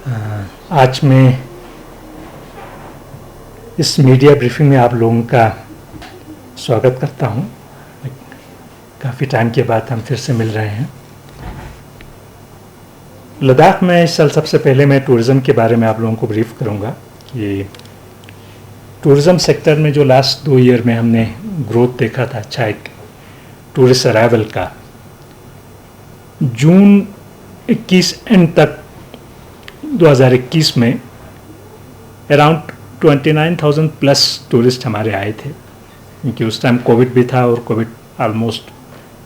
आज मैं इस मीडिया ब्रीफिंग में आप लोगों का स्वागत करता हूं। काफ़ी टाइम के बाद हम फिर से मिल रहे हैं। लद्दाख में इस साल सबसे पहले मैं टूरिज़्म के बारे में आप लोगों को ब्रीफ करूंगा कि टूरिज़्म सेक्टर में जो लास्ट 2 ईयर में हमने ग्रोथ देखा था, अच्छा एक टूरिस्ट अराइवल का, जून 21 एंड तक 2021 में अराउंड 29,000 प्लस टूरिस्ट हमारे आए थे, क्योंकि उस टाइम कोविड भी था और कोविड ऑलमोस्ट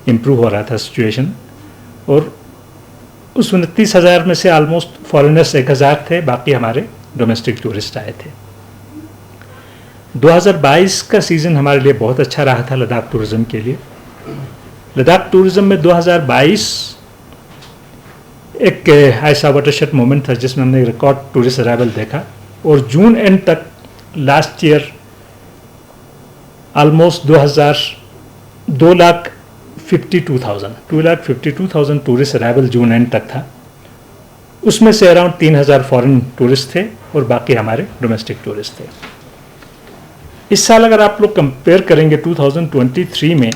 इम्प्रूव हो रहा था सिचुएशन। और उस 29,000 में से ऑलमोस्ट फॉरेनर्स 1,000 थे, बाकी हमारे डोमेस्टिक टूरिस्ट आए थे। 2022 का सीज़न हमारे लिए बहुत अच्छा रहा था लद्दाख टूरिज़्म के लिए। लद्दाख टूरिज़्म में 2022 एक ऐसा वाटरशेड मोमेंट था जिसमें हमने रिकॉर्ड टूरिस्ट अराइवल देखा, और जून एंड तक last year almost 2,52,000 tourist arrival June and तक था। उसमें से अराउंड 3,000 फॉरेन टूरिस्ट थे और बाकी हमारे डोमेस्टिक टूरिस्ट थे। इस साल अगर आप लोग कंपेयर करेंगे 2023 में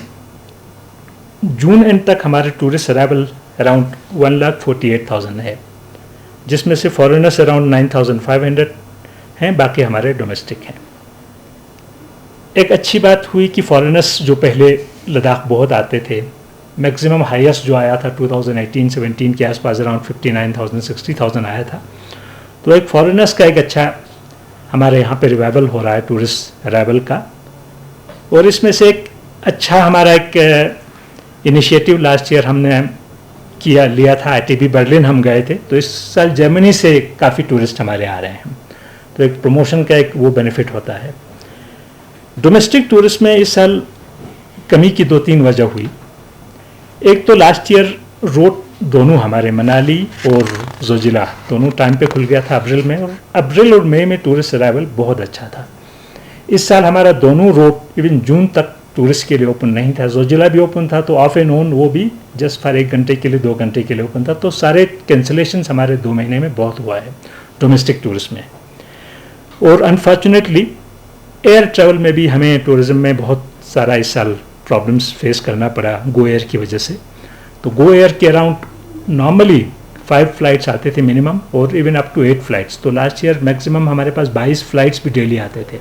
जून एंड तक हमारे टूरिस्ट अराइवल अराउंड 1,48,000 है, जिसमें से फॉरेनर्स अराउंड 9,500 हैं, बाकी हमारे डोमेस्टिक हैं। एक अच्छी बात हुई कि फॉरेनर्स जो पहले लद्दाख बहुत आते थे, मैक्सिमम हाईएस्ट जो आया था 2018-17 के आसपास अराउंड 59,000 60,000 आया था। तो एक फॉरेनर्स का एक अच्छा हमारे यहाँ पे रिवाइवल हो रहा है टूरिस्ट अराइवल का। और इसमें से एक अच्छा हमारा एक इनिशिएटिव लास्ट ईयर हमने लिया था, ITB बर्लिन हम गए थे, तो इस साल जर्मनी से काफ़ी टूरिस्ट हमारे आ रहे हैं, तो एक प्रमोशन का एक वो बेनिफिट होता है। डोमेस्टिक टूरिस्ट में इस साल कमी की 2-3 वजह हुई। एक तो लास्ट ईयर रोड दोनों हमारे मनाली और जोजिला दोनों टाइम पे खुल गया था अप्रैल में, और अप्रैल और मई में टूरिस्ट अराइवल बहुत अच्छा था। इस साल हमारा दोनों रोड इवन जून तक टूरिस्ट के लिए ओपन नहीं था। जोजिला भी ओपन था तो ऑफ एंड ऑन वो भी जस्ट फॉर 1 घंटे के लिए 2 घंटे के लिए ओपन था। तो सारे कैंसिलेशंस हमारे 2 महीने में बहुत हुआ है डोमेस्टिक टूरिस्ट में। और अनफॉर्चुनेटली एयर ट्रैवल में भी हमें टूरिज़्म में बहुत सारा इस साल प्रॉब्लम्स फेस करना पड़ा गो एयर की वजह से। तो गो एयर के अराउंड नॉर्मली 5 फ्लाइट्स आते थे मिनिमम, और इवन अप टू 8 फ्लाइट्स। तो लास्ट ईयर मैक्सिमम हमारे पास 22 फ्लाइट्स भी डेली आते थे।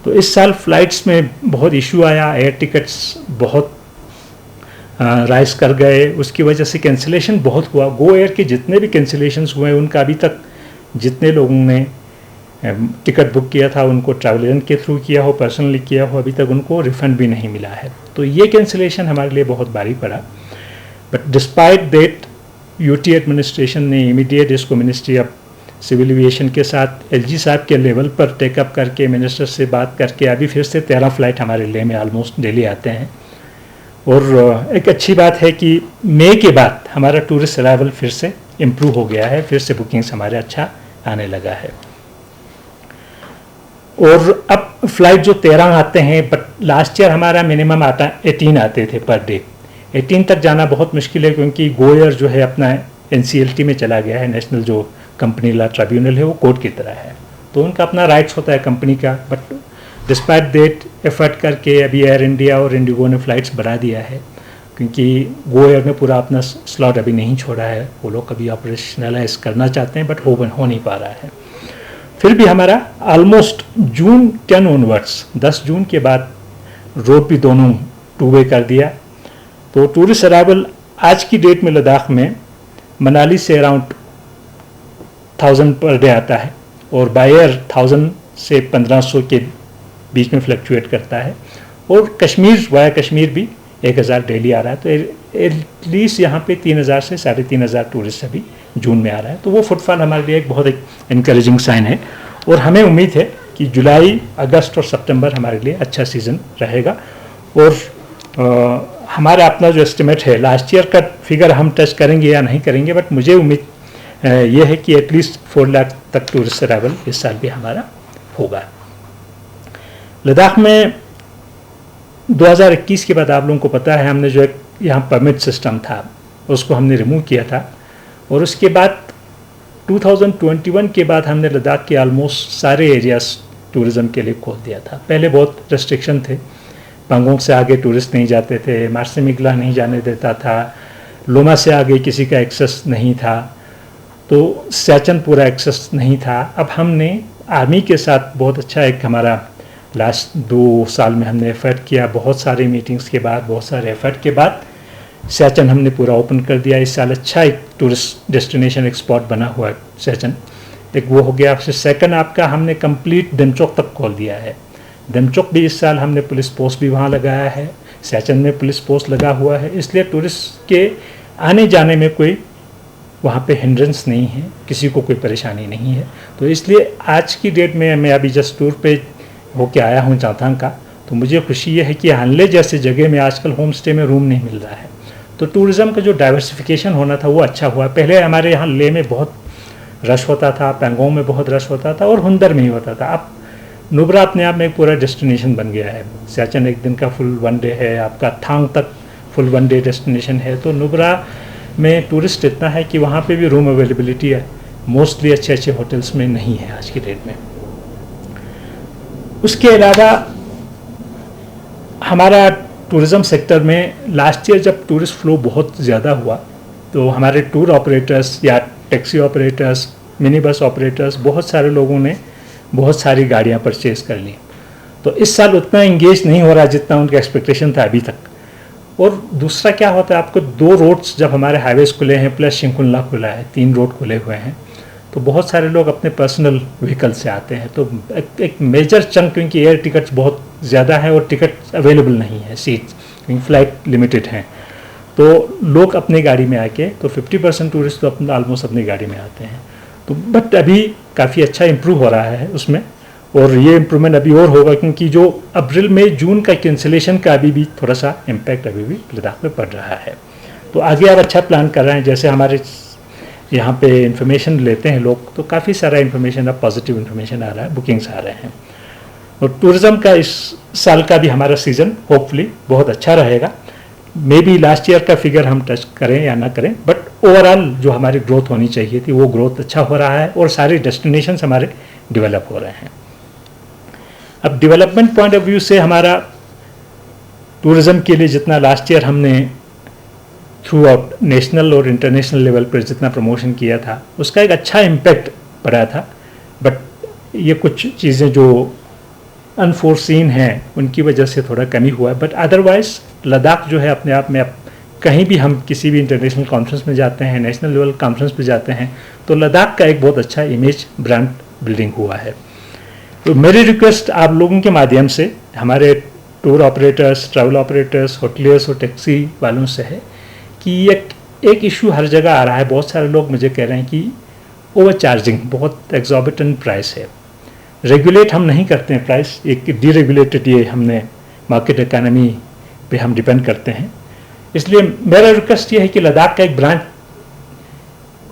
तो इस साल फ्लाइट्स में बहुत इशू आया, एयर टिकट्स बहुत राइज कर गए, उसकी वजह से कैंसिलेशन बहुत हुआ। गो एयर के जितने भी कैंसिलेशंस हुए उनका अभी तक जितने लोगों ने टिकट बुक किया था उनको ट्रैवल एजेंट के थ्रू किया हो, पर्सनली किया हो, अभी तक उनको रिफंड भी नहीं मिला है। तो ये कैंसिलेशन हमारे लिए बहुत भारी पड़ा। But despite that UT administration ने इमीडिएट इसको मिनिस्ट्री ऑफ सिविल एविएशन के साथ LG साहब के लेवल पर टेकअप करके मिनिस्टर से बात करके अभी फिर से 13 फ्लाइट हमारे लेह में ऑलमोस्ट डेली आते हैं। और एक अच्छी बात है कि मई के बाद हमारा टूरिस्ट अराइवल फिर से इम्प्रूव हो गया है, फिर से बुकिंग्स हमारे अच्छा आने लगा है। और अब फ्लाइट जो 13 आते हैं, बट लास्ट ईयर हमारा मिनिमम 18 आते थे पर डे। 18 तक जाना बहुत मुश्किल है, क्योंकि गो एयर जो है अपना NCLT में चला गया है, नेशनल जो कंपनी लॉ ट्रिब्यूनल है, वो कोर्ट की तरह है, तो उनका अपना राइट्स होता है कंपनी का। बट डिस्पाइट दैट एफर्ट करके अभी एयर इंडिया और इंडिगो ने फ़्लाइट्स बढ़ा दिया है, क्योंकि गो एयर ने पूरा अपना स्लॉट अभी नहीं छोड़ा है। वो लोग कभी ऑपरेशनलाइज करना चाहते हैं बट हो नहीं पा रहा है। फिर भी हमारा ऑलमोस्ट जून 10 ऑनवर्ड्स 10 जून के बाद रोड भी दोनों 2 वे कर दिया। तो टूरिस्ट अराइवल आज की डेट में लद्दाख में मनाली से अराउंड 1000 पर डे आता है, और बाय एयर 1000 से 1500 के बीच में फ्लक्चुएट करता है। और कश्मीर वाया कश्मीर भी 1000 डेली आ रहा है। तो एटलीस्ट यहाँ पे 3000 से 3500 टूरिस्ट अभी जून में आ रहा है। तो वो फुटफॉल हमारे लिए एक बहुत एक इनकरेजिंग साइन है, और हमें उम्मीद है कि जुलाई, अगस्त और सितंबर हमारे लिए अच्छा सीज़न रहेगा। और हमारा अपना जो एस्टिमेट है, लास्ट ईयर का फिगर हम टच करेंगे या नहीं करेंगे, बट मुझे उम्मीद ये है कि एटलीस्ट 4 लाख तक टूरिस्ट अराइवल इस साल भी हमारा होगा। लद्दाख में 2021 के बाद आप लोगों को पता है हमने जो एक यहाँ परमिट सिस्टम था उसको हमने रिमूव किया था, और उसके बाद 2021 के बाद हमने लद्दाख के ऑलमोस्ट सारे एरियाज टूरिज़्म के लिए खोल दिया था। पहले बहुत रेस्ट्रिक्शन थे, पांगोंग से आगे टूरिस्ट नहीं जाते थे, मार्सिमिगला नहीं जाने देता था, लोमा से आगे किसी का एक्सेस नहीं था, तो सियाचिन पूरा एक्सेस नहीं था। अब हमने आर्मी के साथ बहुत अच्छा एक हमारा लास्ट 2 साल में हमने एफर्ट किया, बहुत सारे मीटिंग्स के बाद, बहुत सारे एफर्ट के बाद सियाचिन हमने पूरा ओपन कर दिया। इस साल अच्छा एक टूरिस्ट डेस्टिनेशन एक स्पॉट बना हुआ है सियाचिन, एक वो हो गया। फिर सेकंड आपका हमने कंप्लीट डेमचोक तक खोल दिया है। डेमचोक भी इस साल हमने पुलिस पोस्ट भी वहाँ लगाया है, सियाचिन में पुलिस पोस्ट लगा हुआ है, इसलिए टूरिस्ट के आने जाने में कोई वहाँ पे हिंड्रेंस नहीं है, किसी को कोई परेशानी नहीं है। तो इसलिए आज की डेट में मैं अभी जस्ट टूर पे होके आया हूँ चांगथांग का, तो मुझे खुशी ये है कि हानले जैसे जगह में आजकल होम स्टे में रूम नहीं मिल रहा है। तो टूरिज़्म का जो डाइवर्सिफिकेशन होना था वो अच्छा हुआ। पहले हमारे यहाँ ले में बहुत रश होता था, पैंगोंग में बहुत रश होता था और हुंदर में ही होता था। अब नुब्रा अपने आप में एक पूरा डेस्टिनेशन बन गया है। सियाचिन एक दिन का फुल 1 डे है, आपका थांग तक फुल 1 डे डेस्टिनेशन है। तो नुब्रा में टूरिस्ट इतना है कि वहाँ पे भी रूम अवेलेबिलिटी है, मोस्टली अच्छे अच्छे होटल्स में नहीं है आज की डेट में। उसके अलावा हमारा टूरिज़्म सेक्टर में लास्ट ईयर जब टूरिस्ट फ्लो बहुत ज़्यादा हुआ, तो हमारे टूर ऑपरेटर्स या taxi operators, mini bus operators, बहुत सारे लोगों ने बहुत सारी गाड़ियाँ परचेज़ कर ली। तो इस साल उतना इंगेज नहीं हो रहा जितना उनका एक्सपेक्टेशन था अभी तक। और दूसरा क्या होता है, आपको 2 रोड्स जब हमारे हाईवेज खुले हैं प्लस शिंकुल्ला खुला है, 3 रोड खुले हुए हैं, तो बहुत सारे लोग अपने पर्सनल व्हीकल से आते हैं। तो एक मेजर चंक, क्योंकि एयर टिकट्स बहुत ज़्यादा है और टिकट अवेलेबल नहीं है, सीट्स क्योंकि फ्लाइट लिमिटेड हैं, तो लोग अपनी गाड़ी में आके, तो 50% टूरिस्ट तो अपना ऑलमोस्ट अपनी गाड़ी में आते हैं। तो बट अभी काफ़ी अच्छा इम्प्रूव हो रहा है उसमें, और ये इम्प्रूवमेंट अभी और होगा, क्योंकि जो अप्रैल मई जून का कैंसिलेशन का अभी भी थोड़ा सा इम्पैक्ट अभी भी लद्दाख में पड़ रहा है। तो आगे आप अच्छा प्लान कर रहे हैं। जैसे हमारे यहाँ पे इन्फॉर्मेशन लेते हैं लोग, तो काफ़ी सारा इन्फॉर्मेशन, अब पॉजिटिव इन्फॉर्मेशन आ रहा है, बुकिंग्स आ रहे हैं। और टूरिज़्म का इस साल का भी हमारा सीज़न होपफुली बहुत अच्छा रहेगा। मे बी लास्ट ईयर का फिगर हम टच करें या ना करें, बट ओवरऑल जो हमारी ग्रोथ होनी चाहिए थी वो ग्रोथ अच्छा हो रहा है, और सारे डेस्टिनेशंस हमारे डेवलप हो रहे हैं। अब डेवलपमेंट पॉइंट ऑफ व्यू से हमारा टूरिज़्म के लिए जितना लास्ट ईयर हमने थ्रू आउट नेशनल और इंटरनेशनल लेवल पर जितना प्रमोशन किया था, उसका एक अच्छा इम्पैक्ट पड़ा था। बट ये कुछ चीज़ें जो अनफोर्सीन हैं उनकी वजह से थोड़ा कमी हुआ है। बट अदरवाइज लद्दाख जो है अपने आप में, अब कहीं भी हम किसी भी इंटरनेशनल कॉन्फ्रेंस में जाते हैं, नेशनल लेवल कॉन्फ्रेंस पे जाते हैं, तो लद्दाख का एक बहुत अच्छा इमेज ब्रांड बिल्डिंग हुआ है। तो मेरी रिक्वेस्ट आप लोगों के माध्यम से हमारे tour operators, travel operators, hoteliers और टैक्सी वालों से है कि एक इशू हर जगह आ रहा है। बहुत सारे लोग मुझे कह रहे हैं कि ओवर चार्जिंग, बहुत एक्सॉर्बिटेंट प्राइस है। रेगुलेट हम नहीं करते हैं प्राइस, एक डीरेगुलेटेड ये हमने मार्केट इकोनॉमी पे हम डिपेंड करते हैं। इसलिए मेरा रिक्वेस्ट ये है कि लद्दाख का एक ब्रांड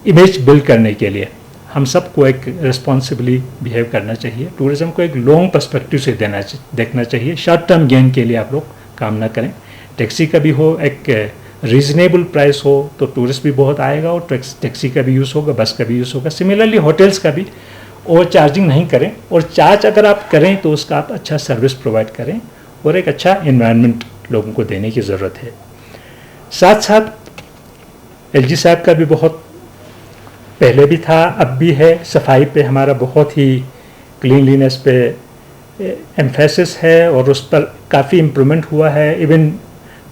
इमेज बिल्ड करने के लिए हम सबको एक रिस्पॉन्सिबली बिहेव करना चाहिए। टूरिज़्म को एक लॉन्ग पर्सपेक्टिव से देखना चाहिए। शॉर्ट टर्म गेन के लिए आप लोग काम ना करें। टैक्सी का भी हो, एक रीजनेबल प्राइस हो, तो टूरिस्ट भी बहुत आएगा और टैक्सी का भी यूज़ होगा, बस का भी यूज़ होगा। सिमिलरली होटल्स का भी ओवर चार्जिंग नहीं करें, और चार्ज अगर आप करें तो उसका आप अच्छा सर्विस प्रोवाइड करें और एक अच्छा इन्वायरमेंट लोगों को देने की ज़रूरत है। साथ साथ एलजी साहब का भी बहुत पहले भी था, अब भी है, सफाई पे हमारा बहुत ही क्लीनलीनेस पे एम्फेसिस है और उस पर काफ़ी इम्प्रूवमेंट हुआ है। इवन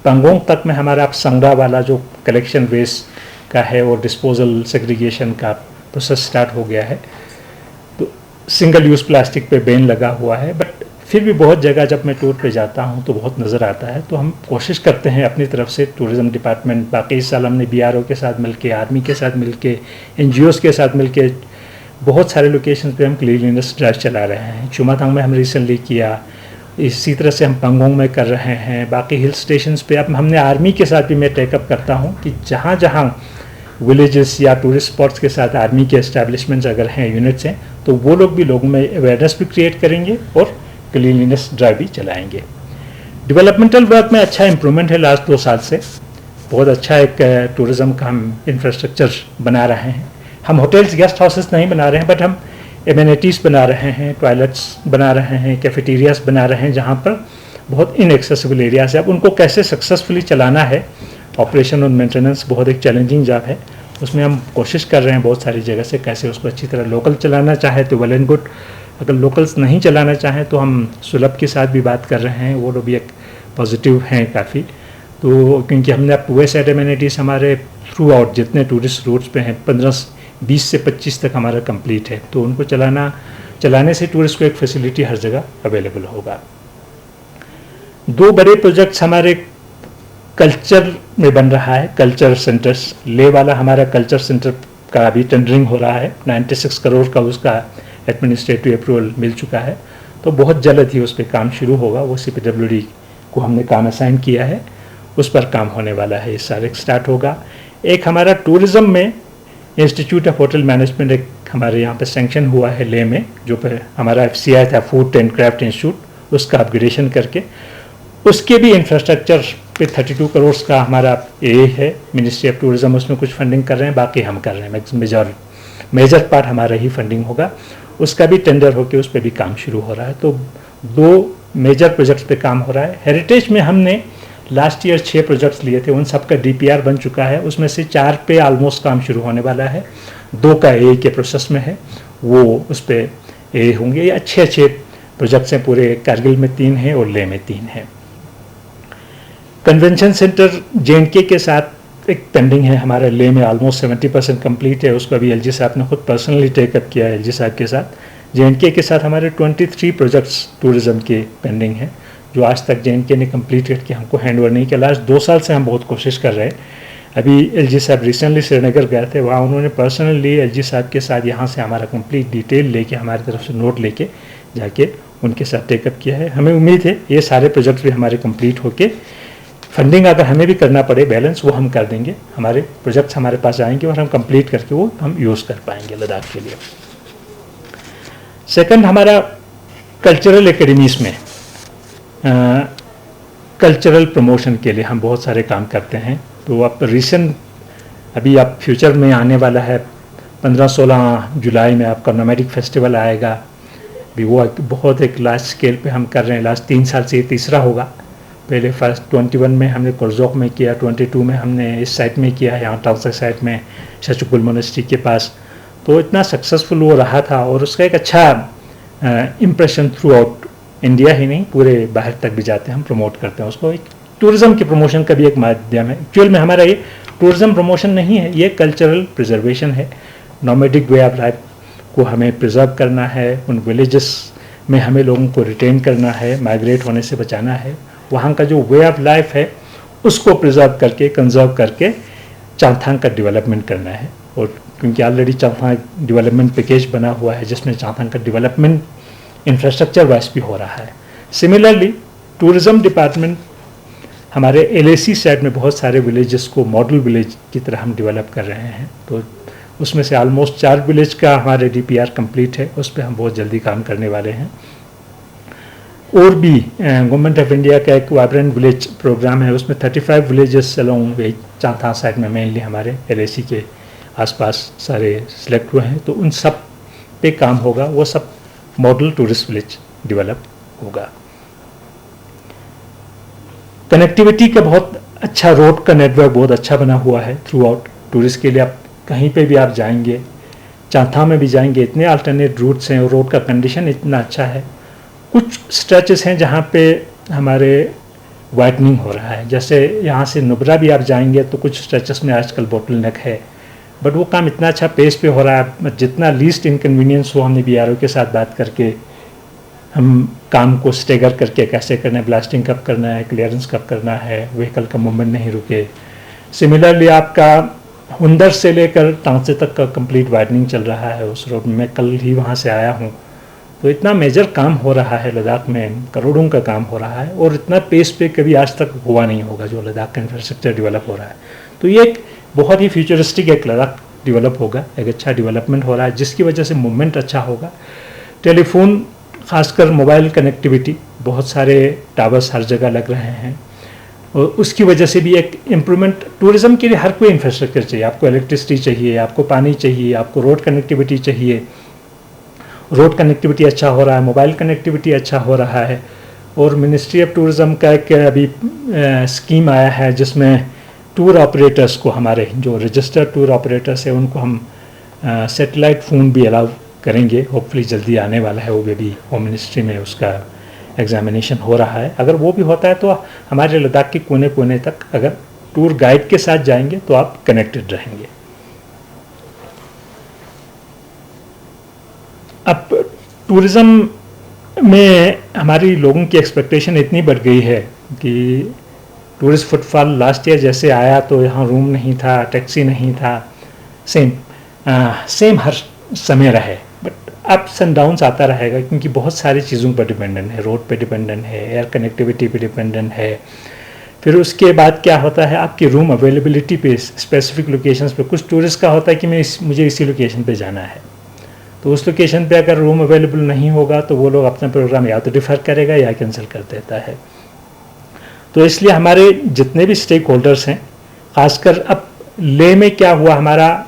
पांगोंग तक में हमारा अब संग्रह वाला जो कलेक्शन वेस्ट का है और डिस्पोजल सेग्रीगेशन का प्रोसेस स्टार्ट हो गया है। तो सिंगल यूज़ प्लास्टिक पे बैन लगा हुआ है, बट फिर भी बहुत जगह जब मैं टूर पे जाता हूँ तो बहुत नज़र आता है। तो हम कोशिश करते हैं अपनी तरफ से, टूरिज़्म डिपार्टमेंट, बाकी इस साल हमने BRO के साथ मिलके, आर्मी के साथ मिलके, NGOs के साथ मिलके बहुत सारे लोकेशन पे हम क्लीनलीनेस ड्राइव चला रहे हैं। चुमाथांग में हम रिसेंटली किया, इसी तरह से हम पांगोंग में कर रहे हैं। बाकी हिल स्टेशंस पे अब हमने आर्मी के साथ भी मैं टेकअप करता हूँ कि जहाँ जहाँ विलेजेस या टूरिस्ट स्पॉट्स के साथ आर्मी के एस्टैब्लिशमेंट्स अगर हैं, यूनिट्स हैं, तो वो लोग भी लोगों में अवेयरनेस भी क्रिएट करेंगे और क्लीनलीनेस ड्राइव भी चलाएंगे। डेवलपमेंटल वर्क में अच्छा इम्प्रूवमेंट है लास्ट 2 साल से। बहुत अच्छा एक टूरिज़्म का हम इंफ्रास्ट्रक्चर बना रहे हैं। हम होटल्स गेस्ट हाउसेस नहीं बना रहे हैं, बट हम एमेनिटीज़ बना रहे हैं, टॉयलेट्स बना रहे हैं, कैफेटेरियाज बना रहे हैं, जहाँ पर बहुत इनएक्सेसिबल एरियाज है। अब उनको कैसे सक्सेसफुली चलाना है, ऑपरेशन और मेंटेनेंस बहुत एक चैलेंजिंग जॉब है, उसमें हम कोशिश कर रहे हैं बहुत सारी जगह से कैसे उसको अच्छी तरह। लोकल चलाना चाहे तो वेल एंड गुड, अगर लोकल्स नहीं चलाना चाहें तो हम सुलभ के साथ भी बात कर रहे हैं, वो लोग भी एक पॉजिटिव हैं काफ़ी। तो क्योंकि हमने अब वे साइड एमेनिटीज़ हमारे थ्रू आउट जितने टूरिस्ट रूट्स पे हैं 20 से 25 तक हमारा कंप्लीट है, तो उनको चलाने से टूरिस्ट को एक फैसिलिटी हर जगह अवेलेबल होगा। 2 बड़े प्रोजेक्ट्स हमारे कल्चर में बन रहा है, कल्चर सेंटर्स। ले वाला हमारा कल्चर सेंटर का अभी टेंडरिंग हो रहा है, 96 करोड़ का उसका एडमिनिस्ट्रेटिव अप्रूवल मिल चुका है, तो बहुत जल्द ही उस पर काम शुरू होगा। वो CPWD को हमने काम असाइन किया है, उस पर काम होने वाला है, इस साल स्टार्ट होगा। एक हमारा टूरिज़्म में इंस्टीट्यूट ऑफ होटल मैनेजमेंट एक हमारे यहाँ पे सैंक्शन हुआ है ले में, जो पर हमारा FCI था, फूड एंड क्राफ्ट इंस्टीट्यूट, उसका अपग्रेडेशन करके उसके भी इंफ्रास्ट्रक्चर पे 32 करोड़ का हमारा है। मिनिस्ट्री ऑफ टूरिज्म उसमें कुछ फंडिंग कर रहे हैं, बाकी हम कर रहे हैं, मेजर पार्ट हमारा ही फंडिंग होगा। उसका भी टेंडर होकर उस पर भी काम शुरू हो रहा है। तो 2 मेजर प्रोजेक्ट्स पे काम हो रहा है। हेरिटेज में हमने लास्ट ईयर 6 प्रोजेक्ट्स लिए थे, उन सब का DPR बन चुका है, उसमें से 4 पे ऑलमोस्ट काम शुरू होने वाला है, 2 का A के प्रोसेस में है, वो उस पर A होंगे। ये अच्छे प्रोजेक्ट्स हैं, पूरे कारगिल में 3 हैं और ले में 3 हैं। कन्वेंशन सेंटर J&K के साथ एक पेंडिंग है हमारे ले में, ऑलमोस्ट 70% कंप्लीट है, उसको अभी LG साहब ने खुद पर्सनली टेकअप किया है। LG साहब के साथ J&K के साथ हमारे 23 प्रोजेक्ट्स टूरिज़्म के पेंडिंग हैं, जो आज तक J&K ने कंप्लीट करके हमको हैंडओवर नहीं किया। लास्ट 2 साल से हम बहुत कोशिश कर रहे हैं। अभी LG साहब रिसेंटली श्रीनगर गए थे, वहाँ उन्होंने पर्सनली LG साहब के साथ यहाँ से हमारा कंप्लीट डिटेल लेके, हमारी तरफ से नोट लेके जाके उनके साथ टेकअप किया है। हमें उम्मीद है ये सारे प्रोजेक्ट भी हमारे कंप्लीट होके, फंडिंग अगर हमें भी करना पड़े बैलेंस, वो हम कर देंगे। हमारे प्रोजेक्ट्स हमारे पास आएंगे और हम कंप्लीट करके वो हम यूज़ कर पाएंगे लद्दाख के लिए। सेकंड, हमारा कल्चरल एकेडमीज़ में कल्चरल प्रमोशन के लिए हम बहुत सारे काम करते हैं। तो अब अभी आप फ्यूचर में आने वाला है 15-16 जुलाई में आपका नोमैडिक फेस्टिवल आएगा। भी वो बहुत एक लार्ज स्केल पे हम कर रहे हैं, लास्ट 3 साल से ये तीसरा होगा। पहले फर्स्ट 21 में हमने कोरजोक में किया, 22 में हमने इस साइट में किया, यहाँ टाउसक साइट में शचुकुल मोनेस्ट्री के पास। तो इतना सक्सेसफुल वो रहा था और उसका एक अच्छा इम्प्रेशन थ्रू आउट इंडिया ही नहीं, पूरे बाहर तक भी जाते हैं, हम प्रमोट करते हैं उसको। एक टूरिज़्म के प्रमोशन का भी एक माध्यम है। एक्चुअल में हमारा ये टूरिज़्म प्रमोशन नहीं है, ये कल्चरल प्रिजर्वेशन है। नोमैडिक वे ऑफ लाइफ को हमें प्रिजर्व करना है, उन विलेजेस में हमें लोगों को रिटेन करना है, माइग्रेट होने से बचाना है। वहाँ का जो वे ऑफ लाइफ है उसको प्रिजर्व करके, कंजर्व करके चांगथांग का डेवलपमेंट करना है। और क्योंकि ऑलरेडी चांगथांग डेवलपमेंट पैकेज बना हुआ है जिसमें चांगथांग का डेवलपमेंट इंफ्रास्ट्रक्चर वाइज भी हो रहा है। सिमिलरली टूरिज़्म डिपार्टमेंट हमारे LAC साइड में बहुत सारे विलेजेस को मॉडल विलेज की तरह हम डेवलप कर रहे हैं। तो उसमें से ऑलमोस्ट 4 विलेज का हमारे DPR कंप्लीट है, उस पर हम बहुत जल्दी काम करने वाले हैं। और भी गवर्नमेंट ऑफ इंडिया का एक वाइब्रेंट विलेज प्रोग्राम है, उसमें 35 विलेजेस अलोंग वे चांगथांग साइड में मेनली हमारे LAC के आसपास सारे सिलेक्ट हुए हैं। तो उन सब पे काम होगा, वो सब मॉडल टूरिस्ट विलेज डेवलप होगा। कनेक्टिविटी का बहुत अच्छा, रोड का नेटवर्क बहुत अच्छा बना हुआ है थ्रू आउट टूरिस्ट के लिए। आप कहीं पे भी आप जाएंगे, चांगथांग में भी जाएंगे, इतने अल्टरनेट रूट्स हैं और रोड का कंडीशन इतना अच्छा है। कुछ स्ट्रेचेस हैं जहाँ पे हमारे वाइटनिंग हो रहा है, जैसे यहाँ से नुब्रा भी आप जाएंगे तो कुछ स्ट्रेचेस में आजकल बोटल नेक है, बट वो काम इतना अच्छा पेस पे हो रहा है, जितना लीस्ट इनकन्वीनियंस हो हमने BRO के साथ बात करके हम काम को स्टेगर करके कैसे करना है, ब्लास्टिंग कब करना है, क्लियरेंस कब करना है, व्हीकल का मूवमेंट नहीं रुके। सिमिलरली आपका हुंदर से लेकर टांसे तक का कंप्लीट वाइडनिंग चल रहा है उस रोड में। मैं कल ही वहाँ से आया हूँ, तो इतना मेजर काम हो रहा है लद्दाख में, करोड़ों का काम हो रहा है और इतना पेस पे कभी आज तक हुआ नहीं होगा जो लद्दाख का इंफ्रास्ट्रक्चर डेवलप हो रहा है। तो ये एक बहुत ही फ्यूचरिस्टिक एक लद्दाख डेवलप होगा, एक अच्छा डेवलपमेंट हो रहा है जिसकी वजह से मूवमेंट अच्छा होगा। टेलीफोन, खासकर मोबाइल कनेक्टिविटी, बहुत सारे टावर्स हर जगह लग रहे हैं। और उसकी वजह से भी एक इम्प्रूवमेंट, टूरिज़्म के लिए हर कोई इंफ्रास्ट्रक्चर चाहिए, आपको इलेक्ट्रिसिटी चाहिए, आपको पानी चाहिए, आपको रोड कनेक्टिविटी चाहिए। रोड कनेक्टिविटी अच्छा हो रहा है, मोबाइल कनेक्टिविटी अच्छा हो रहा है, और मिनिस्ट्री ऑफ टूरिज़्म का एक अभी स्कीम आया है जिसमें टूर ऑपरेटर्स को, हमारे जो रजिस्टर्ड टूर ऑपरेटर्स हैं उनको हम सैटेलाइट फ़ोन भी अलाउ करेंगे, होपफुली जल्दी आने वाला है, वो भी होम मिनिस्ट्री में उसका एग्जामिनेशन हो रहा है। अगर वो भी होता है तो हमारे लद्दाख के कोने कोने तक अगर टूर गाइड के साथ जाएंगे तो आप कनेक्टेड रहेंगे। अब टूरिज़्म में हमारी लोगों की एक्सपेक्टेशन इतनी बढ़ गई है कि टूरिस्ट फुटफॉल लास्ट ईयर जैसे आया तो यहाँ रूम नहीं था, टैक्सी नहीं था, सेम हर समय रहे, बट अप्स एंड डाउन्स आता रहेगा क्योंकि बहुत सारी चीज़ों पर डिपेंडेंट है, रोड पे डिपेंडेंट है, एयर कनेक्टिविटी पे डिपेंडेंट है। फिर उसके बाद क्या होता है, आपकी रूम अवेलेबिलिटी पे, स्पेसिफिक लोकेशंस पे, कुछ टूरिस्ट का होता है कि मुझे इसी लोकेशन पे जाना है, तो उस लोकेशन पे अगर रूम अवेलेबल नहीं होगा तो वो लोग अपना प्रोग्राम या तो डिफ़र करेगा या कैंसिल कर देता है। तो इसलिए हमारे जितने भी स्टेक होल्डर्स हैं, ख़ासकर अब ले में क्या हुआ, हमारा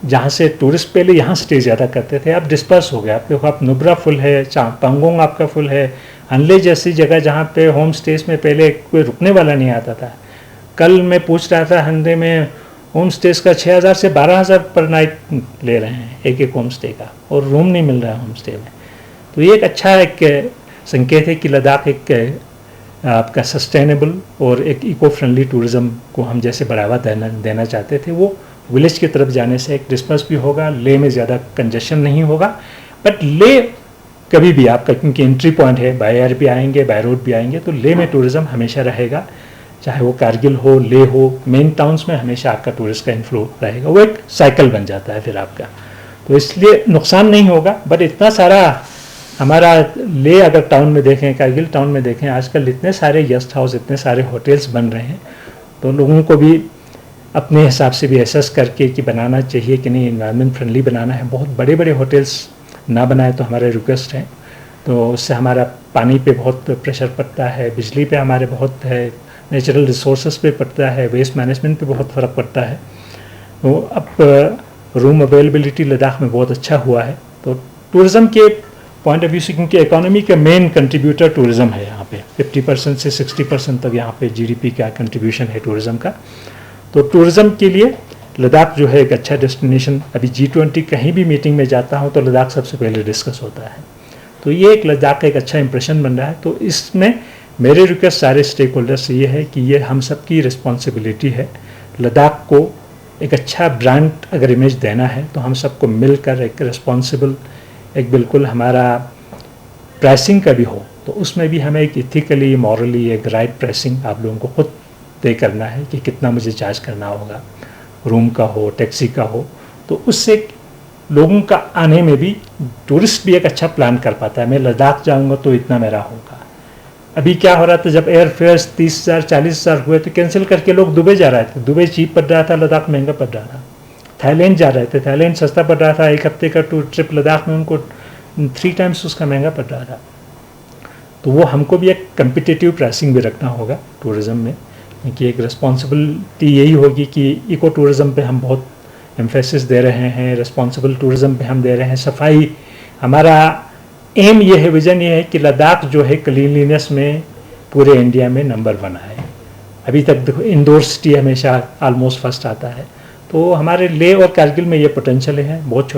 जहाँ से टूरिस्ट पहले यहाँ स्टे ज़्यादा करते थे, अब डिस्पर्स हो गया। आप देखो, आप नुब्रा फुल है, पंगोंग आपका फुल है, अनले जैसी जगह जहाँ पे होम स्टेज में पहले कोई रुकने वाला नहीं आता था। कल मैं पूछ रहा था, हंदे में होम स्टेज का 6,000 से 12,000 पर नाइट ले रहे हैं एक होम स्टे का, और रूम नहीं मिल रहा है होम स्टे में। तो ये एक अच्छा एक संकेत है कि लद्दाख एक आपका सस्टेनेबल और एक इको फ्रेंडली टूरिज़्म को हम जैसे बढ़ावा देना चाहते थे, वो विलेज की तरफ जाने से एक डिस्पर्स भी होगा, ले में ज़्यादा कंजेशन नहीं होगा। बट ले कभी भी आपका, क्योंकि एंट्री पॉइंट है, बाय एयर भी आएंगे, बाय रोड भी आएंगे, तो ले में टूरिज़्म हमेशा रहेगा, चाहे वो कारगिल हो, ले हो, मेन टाउन्स में हमेशा आपका टूरिस्ट का इन्फ्लो रहेगा। वो एक साइकिल बन जाता है फिर आपका, तो इसलिए नुकसान नहीं होगा। बट इतना सारा हमारा ले अगर टाउन में देखें, कारगिल टाउन में देखें, आजकल इतने सारे गेस्ट हाउस, इतने सारे होटल्स बन रहे हैं, तो लोगों को भी अपने हिसाब से भी एसेस करके कि बनाना चाहिए कि नहीं, इन्वायरमेंट फ्रेंडली बनाना है। बहुत बड़े बड़े होटल्स ना बनाए तो हमारे रिक्वेस्ट हैं, तो उससे हमारा पानी पे बहुत प्रेशर पड़ता है, बिजली पे हमारे बहुत है, नेचुरल रिसोर्सेज पे पड़ता है, वेस्ट मैनेजमेंट पे बहुत फ़र्क पड़ता है। तो अब रूम अवेलेबिलिटी लद्दाख में बहुत अच्छा हुआ है। तो टूरिज़्म के पॉइंट ऑफ व्यू से, क्योंकि इकोनॉमी का मेन कंट्रीब्यूटर टूरिज़्म है, यहाँ पे 50% से 60% तक यहाँ पे जीडीपी का कंट्रीब्यूशन है टूरिज़्म का। तो टूरिज़्म के लिए लद्दाख जो है एक अच्छा डेस्टिनेशन। अभी G20 कहीं भी मीटिंग में जाता हूँ तो लद्दाख सबसे पहले डिस्कस होता है, तो ये एक लद्दाख का एक अच्छा इंप्रेशन बन रहा है। तो इसमें मेरे रिक्वेस्ट सारे स्टेक होल्डर से ये है कि ये हम सबकी रिस्पॉन्सिबिलिटी है, लद्दाख को एक अच्छा ब्रांड अगर इमेज देना है तो हम सबको मिलकर एक रिस्पॉन्सिबल, एक बिल्कुल हमारा प्राइसिंग का भी हो, तो उसमें भी हमें एक इथिकली, मॉरली एक राइट प्राइसिंग आप लोगों को खुद तय करना है कि कितना मुझे चार्ज करना होगा, रूम का हो, टैक्सी का हो। तो उससे लोगों का आने में भी, टूरिस्ट भी एक अच्छा प्लान कर पाता है, मैं लद्दाख जाऊंगा तो इतना मेरा होगा। अभी क्या हो रहा था, जब एयर फेयर्स 30,000 40,000 हुए तो कैंसिल करके लोग दुबई जा रहे थे, दुबई चीप पड़ रहा था, लद्दाख महंगा पड़ रहा था। थाईलैंड जा रहे थे, थाईलैंड सस्ता पड़ रहा था, एक हफ्ते का टूर ट्रिप लद्दाख में उनको 3 टाइम्स उसका महंगा पड़ रहा था। तो वो हमको भी एक कम्पिटिटिव प्राइसिंग भी रखना होगा टूरिज़्म में, क्योंकि एक रिस्पॉन्सिबिलिटी यही होगी कि इको टूरिज़्म पे हम बहुत एम्फेसिस दे रहे हैं, रिस्पॉन्सिबल टूरिज़्म पे हम दे रहे हैं, सफाई। हमारा एम ये है, विज़न ये है कि लद्दाख जो है क्लीनलीनेस में पूरे इंडिया में नंबर 1 है। अभी तक देखो इंदौर सिटी हमेशा ऑलमोस्ट फर्स्ट आता है, तो हमारे ले और कारगिल में ये पोटेंशियल है, बहुत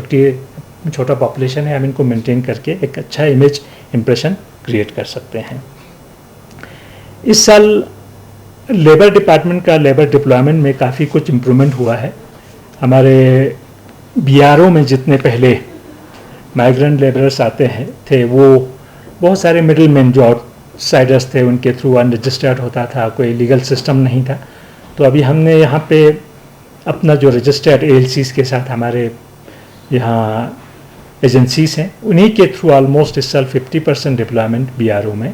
छोटा पॉपुलेशन है, हम इनको मेंटेन करके एक अच्छा इमेज इम्प्रेशन क्रिएट कर सकते हैं। इस साल लेबर डिपार्टमेंट का लेबर डिप्लॉयमेंट में काफ़ी कुछ इम्प्रूवमेंट हुआ है। हमारे बीआरओ में जितने पहले माइग्रेंट लेबरर्स आते हैं थे, वो बहुत सारे मिडिल मैन जो आउटसाइडर्स थे, उनके थ्रू अनरजिस्टर्ड होता था, कोई लीगल सिस्टम नहीं था। तो अभी हमने यहाँ पे अपना जो रजिस्टर्ड एएलसीज़ के साथ हमारे यहाँ एजेंसीज हैं, उन्हीं के थ्रू ऑलमोस्ट इस साल 50% डिप्लॉयमेंट बीआरओ में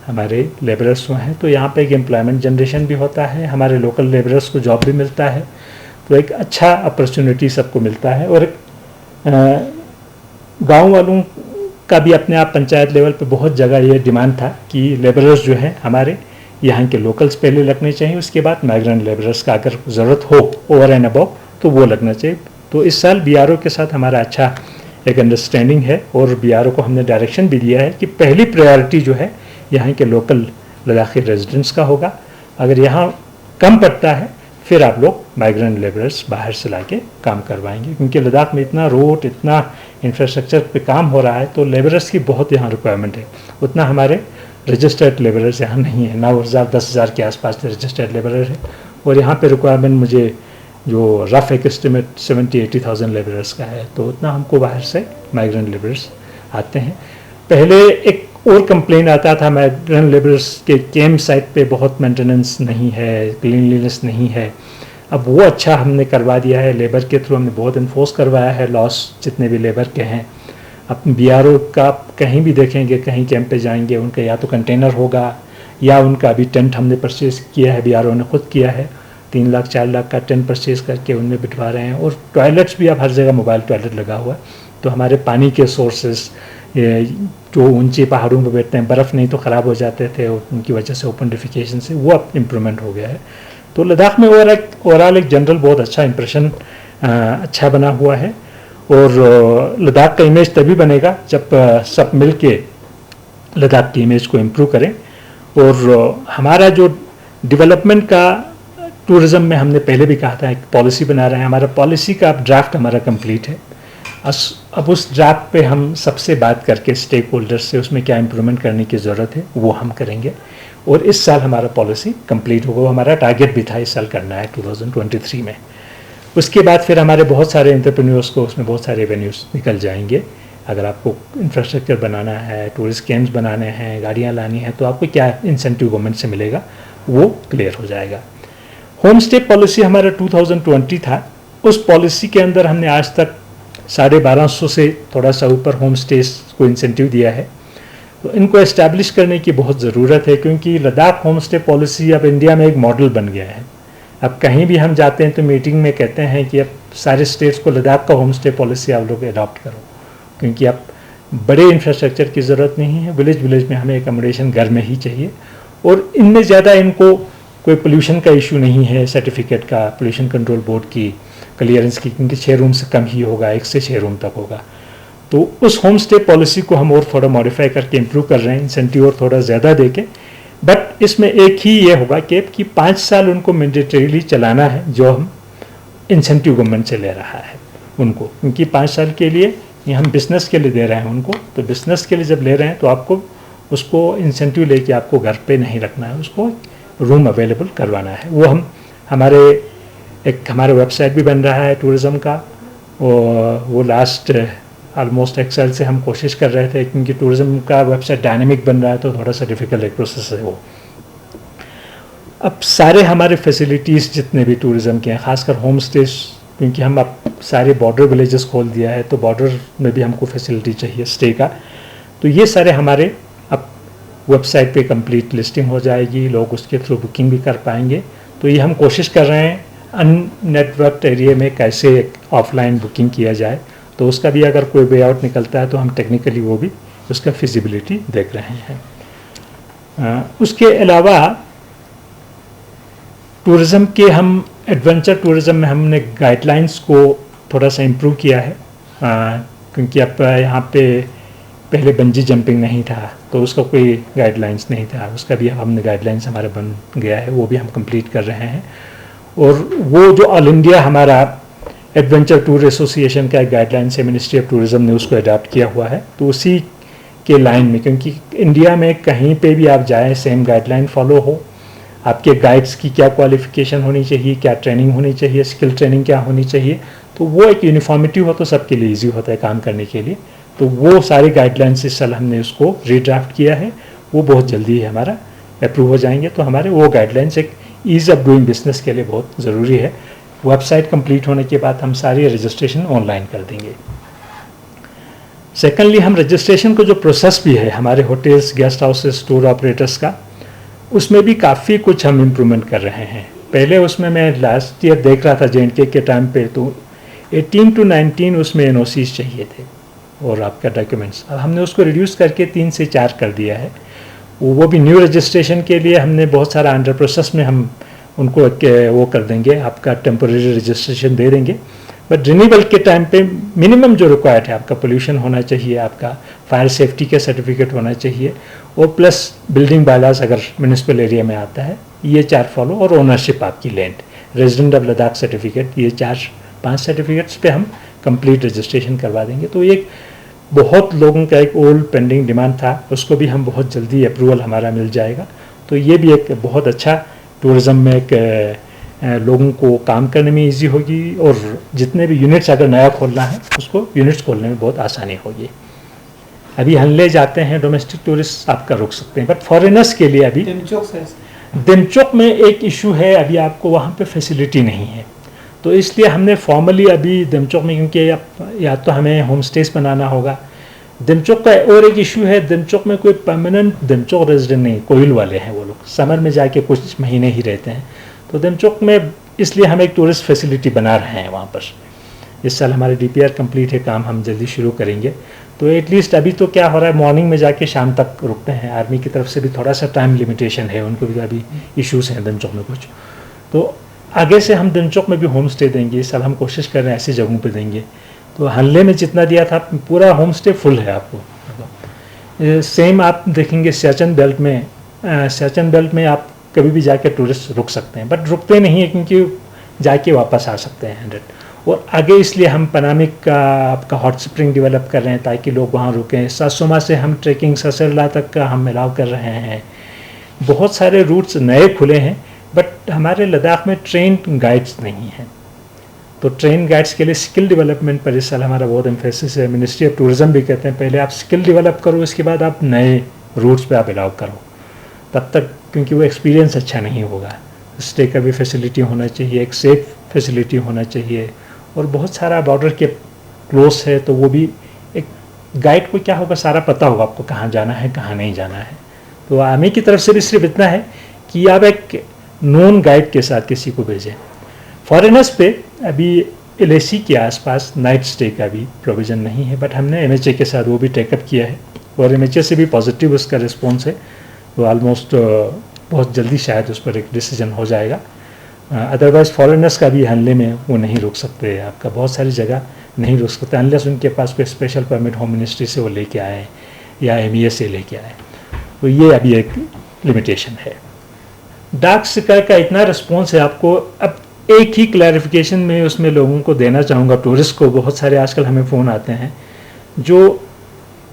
हमारे लेबरर्स हुए हैं। तो यहाँ पे एक एम्प्लॉयमेंट जनरेशन भी होता है, हमारे लोकल लेबरर्स को जॉब भी मिलता है, तो एक अच्छा अपॉर्चुनिटी सबको मिलता है। और गांव वालों का भी अपने आप पंचायत लेवल पे बहुत जगह ये डिमांड था कि लेबरर्स जो हैं हमारे यहाँ के लोकल्स पहले लगने चाहिए, उसके बाद माइग्रेंट लेबरर्स का अगर ज़रूरत हो ओवर एंड अबव तो वो लगना चाहिए। तो इस साल BRO के साथ हमारा अच्छा एक अंडरस्टैंडिंग है और BRO को हमने डायरेक्शन भी दिया है कि पहली प्रायोरिटी जो है यहाँ के लोकल लद्दाखी रेजिडेंट्स का होगा। अगर यहाँ कम पड़ता है फिर आप लोग माइग्रेंट लेबरर्स बाहर से लाके काम करवाएंगे, क्योंकि लद्दाख में इतना रोड, इतना इंफ्रास्ट्रक्चर पे काम हो रहा है तो लेबरर्स की बहुत यहाँ रिक्वायरमेंट है। उतना हमारे रजिस्टर्ड लेबरर्स यहाँ नहीं है, 9,000-10,000 के आसपास रजिस्टर्ड लेबरर है, और यहाँ पे रिक्वायरमेंट मुझे जो रफ एक एस्टिमेट 70,000-80,000 लेबरर्स का है। तो उतना हमको बाहर से माइग्रेंट लेबरर्स आते हैं। पहले एक और कंप्लेन आता था माइग्रेंट लेबरर्स के कैंप साइट पे बहुत मेंटेनेंस नहीं है, क्लीनलीनेस नहीं है। अब वो अच्छा हमने करवा दिया है, लेबर के थ्रू हमने बहुत इन्फोर्स करवाया है लॉस जितने भी लेबर के हैं। अब BRO का कहीं भी देखेंगे, कहीं कैंप पे जाएंगे, उनका या तो कंटेनर होगा या उनका अभी टेंट हमने परचेज़ किया है, BRO ने खुद किया है, 3 लाख 4 लाख का टेंट परचेज़ करके उनमें बिठवा रहे हैं। और टॉयलेट्स भी अब हर जगह मोबाइल टॉयलेट लगा हुआ है। तो हमारे पानी के सोर्सेस जो ऊंचे पहाड़ों पर बैठते हैं, बर्फ़ नहीं तो ख़राब हो जाते थे और उनकी वजह से ओपन डिफिकेशन से वो अब इम्प्रूवमेंट हो गया है। तो लद्दाख में ओवरऑल एक जनरल बहुत अच्छा इंप्रेशन अच्छा बना हुआ है। और लद्दाख का इमेज तभी बनेगा जब सब मिल के लद्दाख की इमेज को इम्प्रूव करें। और हमारा जो डेवलपमेंट का टूरिज़्म में हमने पहले भी कहा था एक पॉलिसी बना रहे हैं, हमारा पॉलिसी का अब ड्राफ्ट हमारा कंप्लीट है। अब उस ड्राफ्ट पे हम सबसे बात करके स्टेक होल्डर्स से उसमें क्या इम्प्रूवमेंट करने की ज़रूरत है वो हम करेंगे। और इस साल हमारा पॉलिसी कंप्लीट होगा, हमारा टारगेट भी था इस साल करना है 2023 में। उसके बाद फिर हमारे बहुत सारे एंटरप्रेन्योर्स को उसमें बहुत सारे रेवेन्यूज़ निकल जाएंगे। अगर आपको इंफ्रास्ट्रक्चर बनाना है, टूरिस्ट कैंप्स बनाने हैं, गाड़ियाँ लानी है, तो आपको क्या इंसेंटिव गवर्नमेंट से मिलेगा वो क्लियर हो जाएगा। होम स्टे पॉलिसी हमारा 2020 था। उस पॉलिसी के अंदर हमने आज तक 1250 से थोड़ा सा ऊपर होम स्टेज को इंसेंटिव दिया है। तो इनको एस्टैब्लिश करने की बहुत ज़रूरत है, क्योंकि लद्दाख होम स्टे पॉलिसी अब इंडिया में एक मॉडल बन गया है। अब कहीं भी हम जाते हैं तो मीटिंग में कहते हैं कि अब सारे स्टेट्स को लद्दाख का होम स्टे पॉलिसी आप लोग अडॉप्ट करो, क्योंकि अब बड़े इंफ्रास्ट्रक्चर की ज़रूरत नहीं है। विलेज विलेज में हमें एकोमोडेशन घर में ही चाहिए, और इनमें ज़्यादा इनको कोई पोल्यूशन का इशू नहीं है, सर्टिफिकेट का, पोल्यूशन कंट्रोल बोर्ड की क्लियरेंस की, क्योंकि 6 रूम से कम ही होगा, 1 से 6 रूम तक होगा। तो उस होम स्टे पॉलिसी को हम और थोड़ा मॉडिफाई करके इम्प्रूव कर रहे हैं, इंसेंटिव और थोड़ा ज़्यादा देके। बट इसमें एक ही ये होगा कि 5 साल उनको मैंडेटरीली चलाना है, जो हम इंसेंटिव गवर्नमेंट से ले रहा है उनको, क्योंकि 5 साल के लिए ये हम बिज़नेस के लिए दे रहे हैं उनको। तो बिज़नेस के लिए जब ले रहे हैं तो आपको उसको इंसेंटिव लेके आपको घर पे नहीं रखना है, उसको रूम अवेलेबल करवाना है। वो हम हमारे वेबसाइट भी बन रहा है टूरिज़्म का, और वो लास्ट ऑलमोस्ट एक साल से हम कोशिश कर रहे थे, क्योंकि टूरिज़्म का वेबसाइट डायनेमिक बन रहा है तो थोड़ा सा डिफ़िकल्ट एक प्रोसेस है वो। अब सारे हमारे फैसिलिटीज़ जितने भी टूरिज़्म के हैं, खासकर होम स्टेज, क्योंकि हम अब सारे बॉर्डर विलेजेस खोल दिया है तो बॉर्डर में भी हमको फैसिलिटी चाहिए स्टे का। तो ये सारे हमारे अब वेबसाइट पे कंप्लीट लिस्टिंग हो जाएगी, लोग उसके थ्रू बुकिंग भी कर पाएंगे। तो ये हम कोशिश कर रहे हैं अननेटवर्कड एरिया में कैसे ऑफलाइन बुकिंग किया जाए। तो उसका भी अगर कोई वे आउट निकलता है तो हम टेक्निकली वो भी उसका फिजिबिलिटी देख रहे हैं। उसके अलावा टूरिज़्म के हम एडवेंचर टूरिज़्म में हमने गाइडलाइंस को थोड़ा सा इम्प्रूव किया है, क्योंकि अब यहाँ पे पहले बंजी जंपिंग नहीं था तो उसका कोई गाइडलाइंस नहीं था, उसका भी हमने गाइडलाइंस हमारा बन गया है, वो भी हम कंप्लीट कर रहे हैं। और वो जो ऑल इंडिया हमारा एडवेंचर टूर एसोसिएशन का एक गाइडलाइंस है, मिनिस्ट्री ऑफ टूरिज़्म ने उसको अडॉप्ट किया हुआ है। तो उसी के लाइन में, क्योंकि इंडिया में कहीं पे भी आप जाएं सेम गाइडलाइन फॉलो हो, आपके गाइड्स की क्या क्वालिफिकेशन होनी चाहिए, क्या ट्रेनिंग होनी चाहिए, स्किल ट्रेनिंग क्या होनी चाहिए, तो वो एक यूनिफॉर्मिटी हो तो सबके लिए ईजी होता है काम करने के लिए। तो वो सारे गाइडलाइंस इस साल हमने उसको रीड्राफ्ट किया है, वो बहुत जल्दी हमारा अप्रूव हो जाएंगे। तो हमारे वो गाइडलाइंस एक ईज़ ऑफ डूइंग बिजनेस के लिए बहुत ज़रूरी है। वेबसाइट कंप्लीट होने के बाद हम सारी रजिस्ट्रेशन ऑनलाइन कर देंगे। सेकेंडली, हम रजिस्ट्रेशन को जो प्रोसेस भी है हमारे hotels, guest houses, tour operators का, उसमें भी काफ़ी कुछ हम इम्प्रूवमेंट कर रहे हैं। पहले उसमें मैं लास्ट ईयर देख रहा था J&K के टाइम पे, तो 18 to 19 उसमें NOCs चाहिए थे और आपका डॉक्यूमेंट्स। अब हमने उसको रिड्यूस करके 3 से 4 कर दिया है। वो भी न्यू रजिस्ट्रेशन के लिए हमने बहुत सारा अंडर प्रोसेस में हम उनको वो कर देंगे, आपका टेम्पोरेरी रजिस्ट्रेशन दे देंगे। बट रिन्यूएबल के टाइम पे मिनिमम जो रिक्वायर्ड है, आपका पोल्यूशन होना चाहिए, आपका फायर सेफ्टी का सर्टिफिकेट होना चाहिए, और प्लस बिल्डिंग बायलॉज अगर म्यूनिसिपल एरिया में आता है, ये 4 फॉलो, और ओनरशिप आपकी land, resident of Ladakh certificate, ये 4-5 सर्टिफिकेट्स पे हम कंप्लीट रजिस्ट्रेशन करवा देंगे। तो एक बहुत लोगों का एक ओल्ड पेंडिंग डिमांड था, उसको भी हम बहुत जल्दी अप्रूवल हमारा मिल जाएगा। तो ये भी एक बहुत अच्छा टूरिज़्म में एक लोगों को काम करने में इजी होगी, और जितने भी यूनिट्स अगर नया खोलना है उसको यूनिट्स खोलने में बहुत आसानी होगी। अभी हल्ले जाते हैं डोमेस्टिक टूरिस्ट आपका रुक सकते हैं, बट फॉरेनर्स के लिए अभी दिमचोक में एक इशू है, अभी आपको वहाँ पे फैसिलिटी नहीं है। तो इसलिए हमने फॉर्मली अभी दिमचोक में, क्योंकि या तो हमें होम स्टेस बनाना होगा। दिमचोक का और एक इशू है, दिमचोक में कोई परमानेंट दिमचोक रेजिडेंट नहीं, कोयल वाले हैं वो लोग, समर में जाके कुछ महीने ही रहते हैं। तो दिमचोक में इसलिए हम एक टूरिस्ट फैसिलिटी बना रहे हैं वहाँ पर। इस साल हमारे DPR कंप्लीट है, काम हम जल्दी शुरू करेंगे। तो एटलीस्ट अभी तो क्या हो रहा है, मॉर्निंग में जाके शाम तक रुकते हैं। आर्मी की तरफ से भी थोड़ा सा टाइम लिमिटेशन है, उनको भी अभी इश्यूज़ हैं दिमचोक में कुछ। तो आगे से हम दिमचोक में भी होम स्टे देंगे। इस साल हम कोशिश कर रहे हैं ऐसी जगहों पे देंगे। तो हल्ले में जितना दिया था पूरा होम स्टे फुल है आपको। सेम आप देखेंगे सियाचिन बेल्ट में, सियाचिन बेल्ट में आप कभी भी जाके टूरिस्ट रुक सकते हैं, बट रुकते नहीं है क्योंकि जाके वापस आ सकते हैं 100। और आगे इसलिए हम पनामिक का आपका हॉट स्प्रिंग डेवलप कर रहे हैं ताकि लोग वहाँ रुकें। सासोमा से हम ट्रैकिंग ससरला तक का हम अलाउ कर रहे हैं। बहुत सारे रूट्स नए खुले हैं, बट हमारे लद्दाख में ट्रेन गाइड्स नहीं हैं। तो ट्रेन गाइड्स के लिए स्किल डेवलपमेंट पर इस साल हमारा बहुत एम्फेसिस है। मिनिस्ट्री ऑफ टूरिज्म भी कहते हैं पहले आप स्किल डेवलप करो, इसके बाद आप नए रूट्स पे आप अलाउ करो, तब तक, क्योंकि वो एक्सपीरियंस अच्छा नहीं होगा। स्टे का भी फैसिलिटी होना चाहिए, एक सेफ फैसिलिटी होना चाहिए, और बहुत सारा बॉर्डर के क्लोज है, तो वो भी एक गाइड को क्या होगा, सारा पता होगा आपको कहाँ जाना है कहाँ नहीं जाना है। तो आर्मी की तरफ से भी सिर्फ इतना है कि आप एक नॉन गाइड के साथ किसी को भेजें। फॉरेनर्स पे अभी LAC के आसपास नाइट स्टे का भी प्रोविज़न नहीं है, बट हमने MHA के साथ वो भी टेकअप किया है, और MHA से भी पॉजिटिव उसका रिस्पॉन्स है। तो ऑलमोस्ट बहुत जल्दी शायद उस पर एक डिसीजन हो जाएगा। अदरवाइज़ फॉरेनर्स का भी हल्ले में वो नहीं रुक सकते, आपका बहुत सारी जगह नहीं रुक सकते अनलेस उनके पास कोई स्पेशल परमिट होम मिनिस्ट्री से वो लेके आए या MEA से लेके आए। तो ये अभी एक लिमिटेशन है। डाक स्काई का इतना रिस्पॉन्स है आपको। अब एक ही क्लैरिफिकेशन में उसमें लोगों को देना चाहूँगा, टूरिस्ट को। बहुत सारे आजकल हमें फ़ोन आते हैं, जो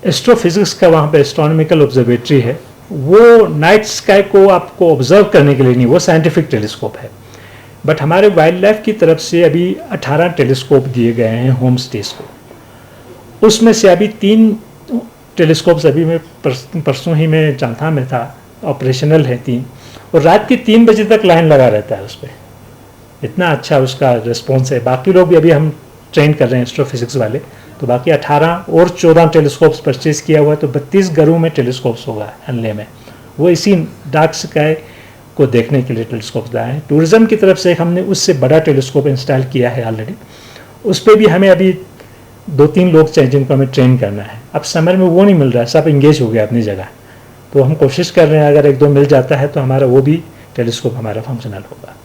एस्ट्रोफिजिक्स का वहाँ पे एस्ट्रोनॉमिकल ऑब्जर्वेटरी है, वो नाइट स्काई को आपको ऑब्जर्व करने के लिए नहीं, वो साइंटिफिक टेलीस्कोप है। बट हमारे वाइल्ड लाइफ की तरफ से अभी 18 टेलीस्कोप दिए गए हैं होम स्टेस को। उसमें से अभी 3 टेलीस्कोप्स अभी मैं परसों ही मैं चांथा में था, ऑपरेशनल है 3, और रात के 3 बजे तक लाइन लगा रहता है उस पर। इतना अच्छा उसका रिस्पॉन्स है। बाकी लोग भी अभी हम ट्रेन कर रहे हैं एस्ट्रोफिजिक्स वाले, तो बाकी 18 और 14 टेलीस्कोप्स परचेज किया हुआ है, तो 32 घरों में टेलीस्कोप्स होगा हल्ले में। वो इसी डार्क स्काई को देखने के लिए टेलीस्कोप्स लाए हैं। टूरिज्म की तरफ से हमने उससे बड़ा टेलीस्कोप इंस्टॉल किया है ऑलरेडी। उस पर भी हमें अभी 2-3 लोग चाहिए जिनको हमें ट्रेन करना है। अब समर में वो नहीं मिल रहा है, सब इंगेज हो गया अपनी जगह। तो हम कोशिश कर रहे हैं अगर 1-2 मिल जाता है तो हमारा वो भी टेलीस्कोप हमारा फंक्शनल होगा।